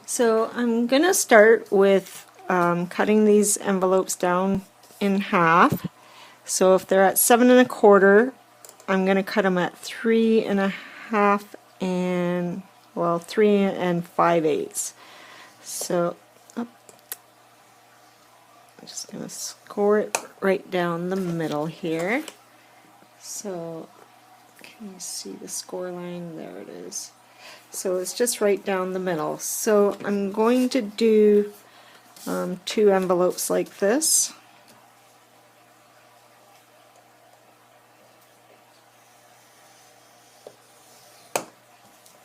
So I'm going to start with cutting these envelopes down in half. So if they're at 7 1/4, I'm going to cut them at 3 1/2 and, well, 3 5/8. So I'm just going to score it right down the middle here. So can you see the score line? There it is. So it's just right down the middle. So I'm going to do 2 envelopes like this.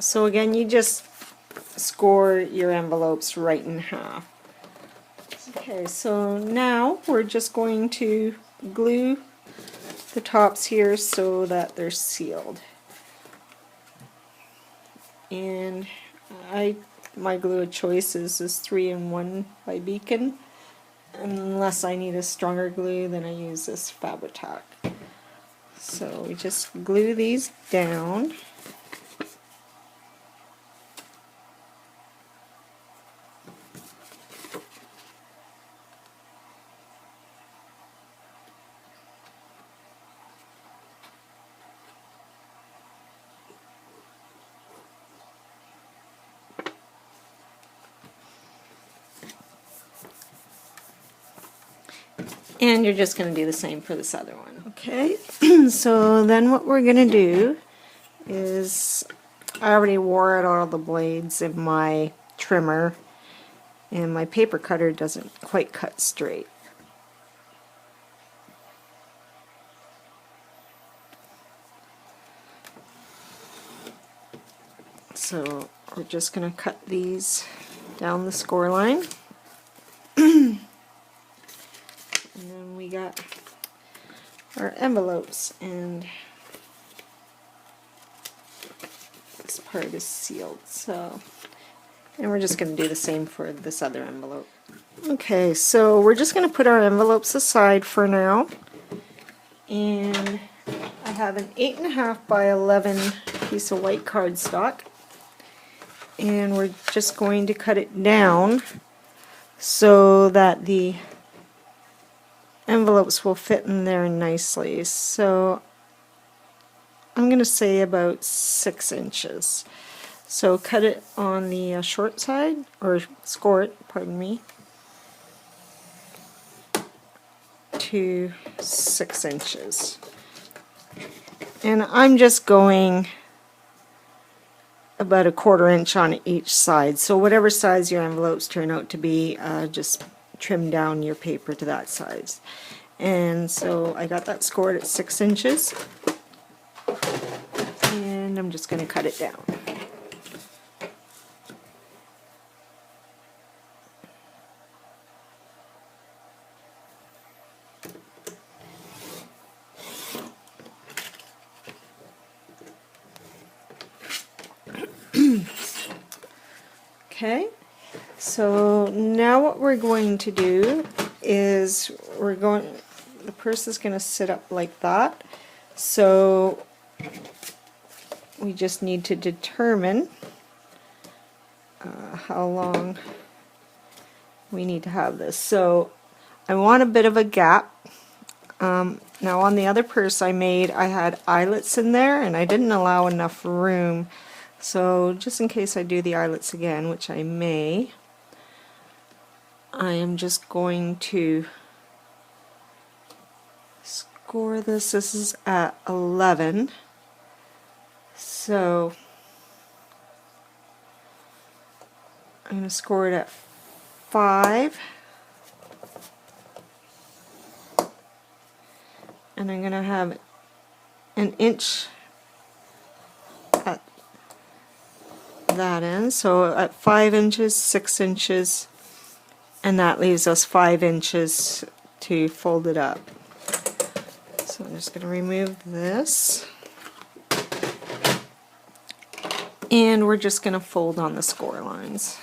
So again, you just score your envelopes right in half. Okay, so now we're just going to glue the tops here so that they're sealed. And my glue of choice is this 3-in-1 by Beacon. Unless I need a stronger glue, then I use this Fabri-Tac. So we just glue these down. And you're just going to do the same for this other one. Okay, so then what we're going to do is, I already wore out all the blades in my trimmer, and my paper cutter doesn't quite cut straight. So we're just going to cut these down the score line. And then we got our envelopes, and this part is sealed. So, and we're just going to do the same for this other envelope. Okay, so we're just going to put our envelopes aside for now. And I have an 8 1/2 by 11 piece of white cardstock, and we're just going to cut it down so that the envelopes will fit in there nicely. So I'm going to say about 6 inches. So cut it on the short side, or score it, pardon me, to 6 inches. And I'm just going about 1/4 inch on each side. So whatever size your envelopes turn out to be, just trim down your paper to that size. And so I got that scored at 6 inches, and I'm just going to cut it down. Okay, so now what we're going to do is the purse is going to sit up like that. So we just need to determine how long we need to have this. So I want a bit of a gap. Now on the other purse I made, I had eyelets in there, and I didn't allow enough room. So just in case I do the eyelets again, which I may, I am just going to score this. This is at 11. So I'm going to score it at 5. And I'm going to have an inch at that end. So at 5 inches, 6 inches, and that leaves us 5 inches to fold it up. So I'm just going to remove this, and we're just going to fold on the score lines.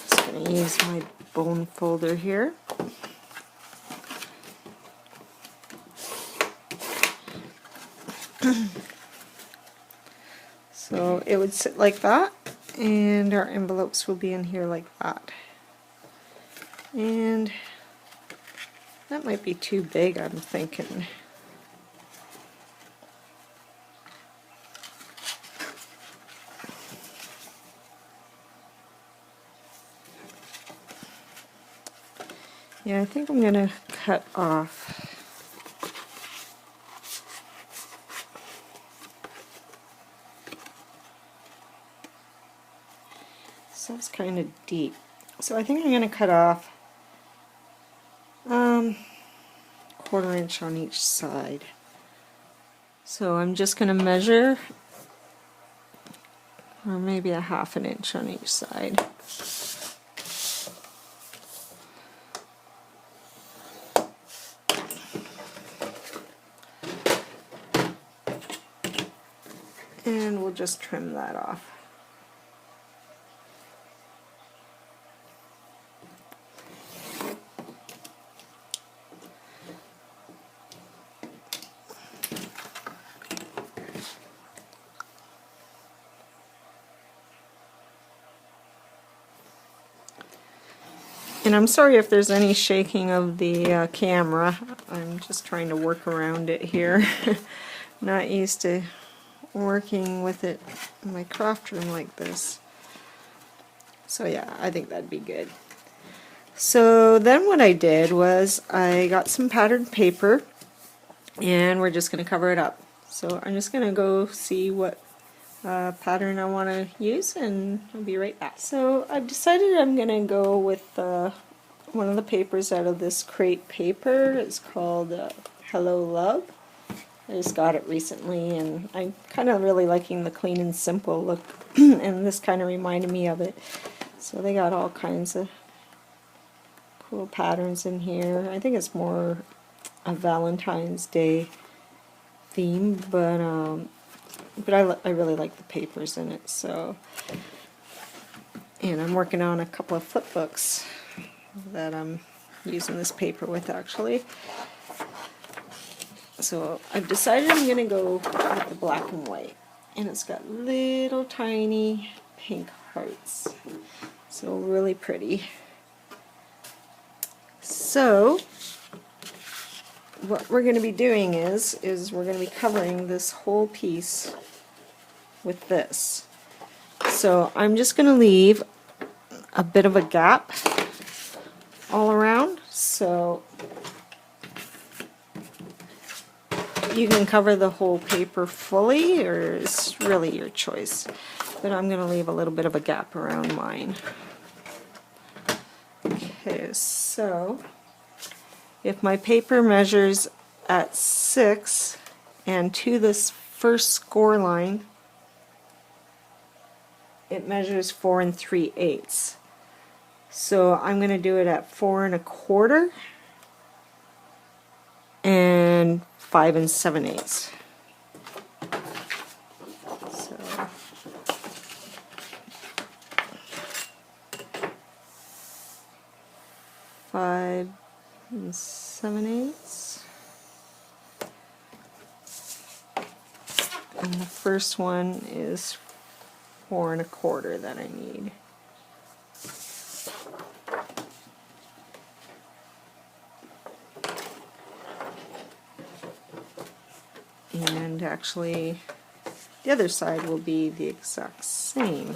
Just going to use my bone folder here. So it would sit like that, and our envelopes will be in here like that. And that might be too big, I'm thinking. Yeah, I think I'm gonna cut off. So it's kind of deep. So I think I'm gonna cut off 1/4 inch on each side. So I'm just gonna measure, or maybe a 1/2 inch on each side. And we'll just trim that off. And I'm sorry if there's any shaking of the camera. I'm just trying to work around it here. Not used to working with it in my craft room like this. So yeah, I think that'd be good. So then what I did was I got some patterned paper, and we're just going to cover it up. So I'm just going to go see what pattern I want to use, and I'll be right back. So I've decided I'm going to go with one of the papers out of this crate paper. It's called Hello Love. I just got it recently, and I'm kind of really liking the clean and simple look, and this kind of reminded me of it. So they got all kinds of cool patterns in here. I think it's more a Valentine's Day theme, but I really like the papers in it. So, and I'm working on a couple of flip books that I'm using this paper with, actually. So I've decided I'm going to go with the black and white, and it's got little tiny pink hearts, so really pretty. So what we're going to be doing is we're going to be covering this whole piece with this. So I'm just going to leave a bit of a gap all around, so you can cover the whole paper fully, or it's really your choice. But I'm going to leave a little bit of a gap around mine. Okay, so if my paper measures at 6 and to this first score line, it measures 4 3/8. So I'm going to do it at 4 1/4 and 5 7/8. So five and 7/8, and the first one is 4 1/4 that I need. And actually the other side will be the exact same.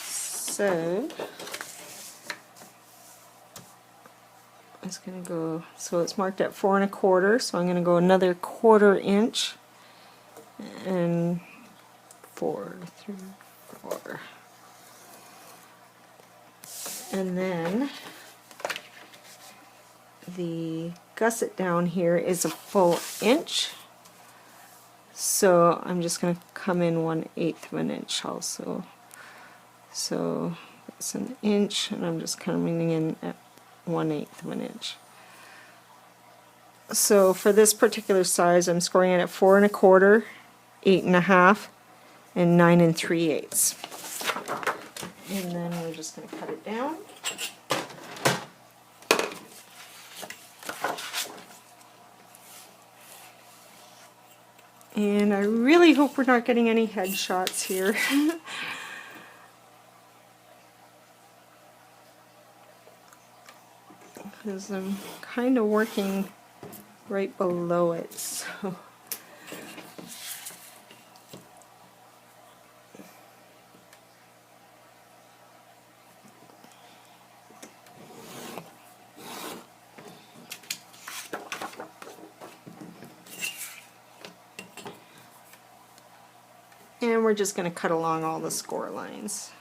So I'm just going to go, so it's marked at 4 1/4, so I'm going to go another 1/4 inch and 4 3 4. And then the gusset down here is a full inch. So I'm just going to come in 1/8 of an inch also. So it's an inch, and I'm just coming in at 1/8 of an inch. So for this particular size, I'm scoring it at 4 1/4, 8 1/2, and 9 3/8. And then we're just going to cut it down. And I really hope we're not getting any headshots here. Because I'm kind of working right below it, so. And we're just going to cut along all the score lines.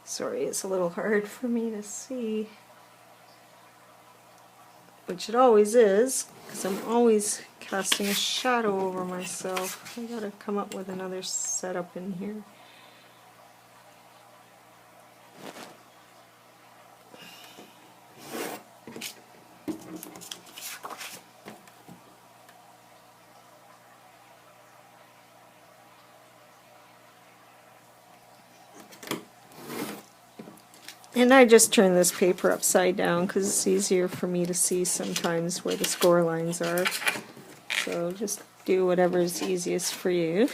Sorry, it's a little hard for me to see, which it always is, because I'm always casting a shadow over myself. I gotta come up with another setup in here. And I just turn this paper upside down because it's easier for me to see sometimes where the score lines are. So just do whatever is easiest for you.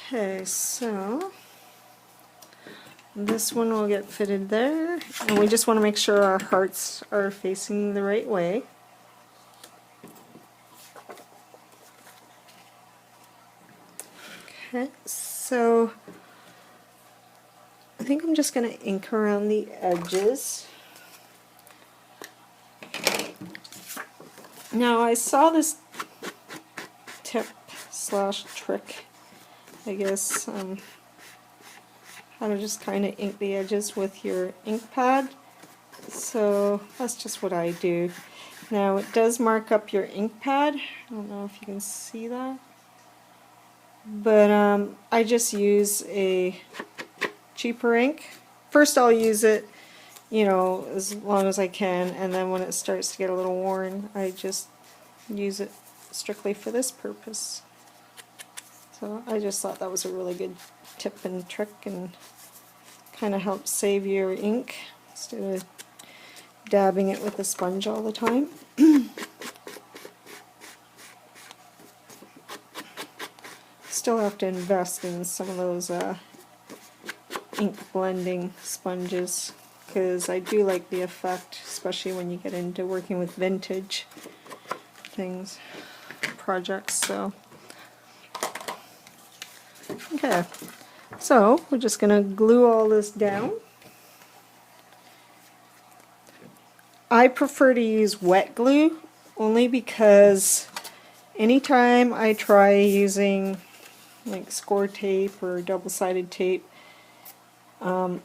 Okay, so this one will get fitted there. And we just want to make sure our hearts are facing the right way. Okay, so I think I'm just going to ink around the edges. Now I saw this tip slash trick, I guess, how to just kind of ink the edges with your ink pad. So that's just what I do. Now it does mark up your ink pad. I don't know if you can see that. But I just use a cheaper ink. First I'll use it, you know, as long as I can, and then when it starts to get a little worn, I just use it strictly for this purpose. So I just thought that was a really good tip and trick, and kind of helps save your ink instead of dabbing it with a sponge all the time. Still have to invest in some of those ink blending sponges, because I do like the effect, especially when you get into working with vintage things, projects. So okay, so we're just going to glue all this down. I prefer to use wet glue only because anytime I try using like score tape or double-sided tape, I'm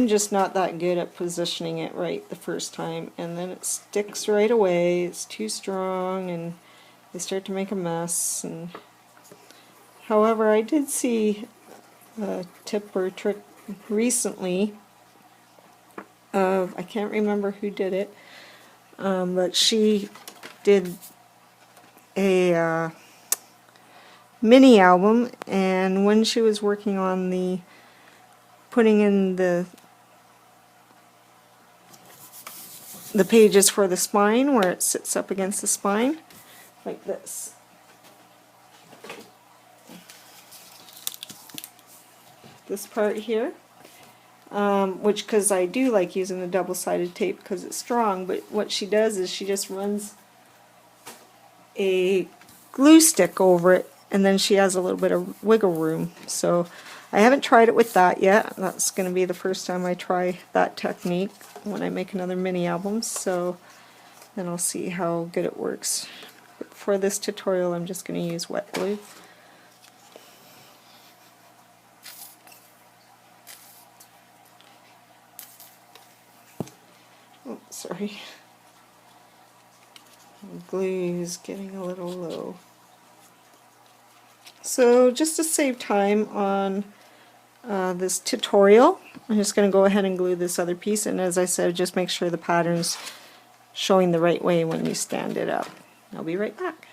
just not that good at positioning it right the first time, and then it sticks right away. It's too strong and they start to make a mess. And however, I did see a tip or trick recently of, I can't remember who did it, but she did a mini album, and when she was working on the putting in the pages for the spine, where it sits up against the spine like this, this part here, which, because I do like using the double-sided tape because it's strong, but what she does is she just runs a glue stick over it, and then she has a little bit of wiggle room. So I haven't tried it with that yet. That's going to be the first time I try that technique when I make another mini album, so then I'll see how good it works. But for this tutorial I'm just going to use wet glue. Oh, sorry. The glue is getting a little low. So just to save time on this tutorial, I'm just going to go ahead and glue this other piece, and as I said, just make sure the pattern's showing the right way when you stand it up. I'll be right back.